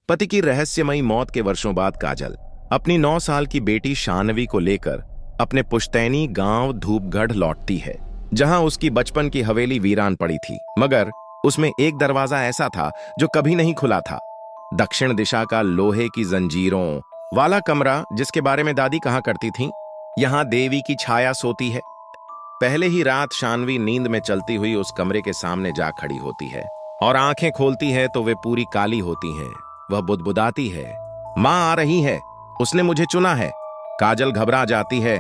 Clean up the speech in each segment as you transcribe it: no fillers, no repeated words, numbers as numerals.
पति की रहस्यमयी मौत के वर्षों बाद काजल अपनी 9 साल की बेटी शानवी को लेकर अपने पुश्तैनी गांव धूपगढ़ लौटती है, जहां उसकी बचपन की हवेली वीरान पड़ी थी। मगर उसमें एक दरवाजा ऐसा था जो कभी नहीं खुला था। दक्षिण दिशा का लोहे की जंजीरों वाला कमरा, जिसके बारे में दादी कहा करती थीं, यहां देवी की छाया सोती है। पहले ही रात शानवी नींद में चलती हुई उस कमरे के सामने जा खड़ी होती है और आंखें खोलती है तो वे पूरी काली होती हैं। वह बुदबुदाती है, मां आ रही है, उसने मुझे चुना है। काजल घबरा जाती है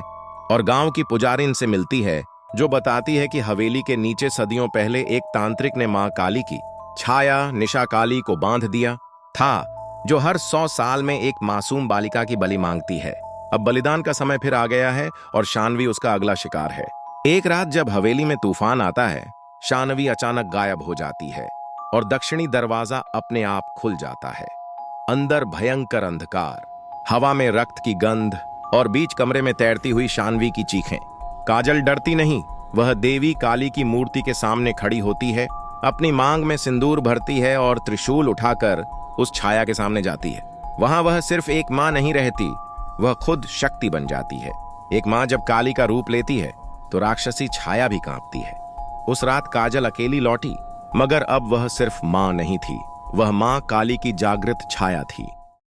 और गांव की पुजारिन से मिलती है, जो बताती है कि हवेली के नीचे सदियों पहले एक तांत्रिक ने मां काली की छाया निशा काली को बांध दिया था, जो हर 100 साल में एक मासूम बालिका की बलि मांगती है। अब बलिदान का समय फिर आ गया है और शानवी उसका अगला शिकार है। एक रात जब हवेली में तूफान आता है, शानवी अचानक गायब हो जाती है और दक्षिणी दरवाजा अपने आप खुल जाता है। अंदर भयंकर अंधकार, हवा में रक्त की गंध और बीच कमरे में तैरती हुई शानवी की चीखें। काजल डरती नहीं, वह देवी काली की मूर्ति के सामने खड़ी होती है, अपनी मांग में सिंदूर भरती है और त्रिशूल उठाकर उस छाया के सामने जाती है। वहां वह सिर्फ एक मां नहीं रहती, वह खुद शक्ति बन जाती है। एक मां जब काली का रूप लेती है तो राक्षसी छाया भी कांपती है। उस रात काजल अकेली लौटी, मगर अब वह सिर्फ मां नहीं थी, वह मां काली की जागृत छाया थी।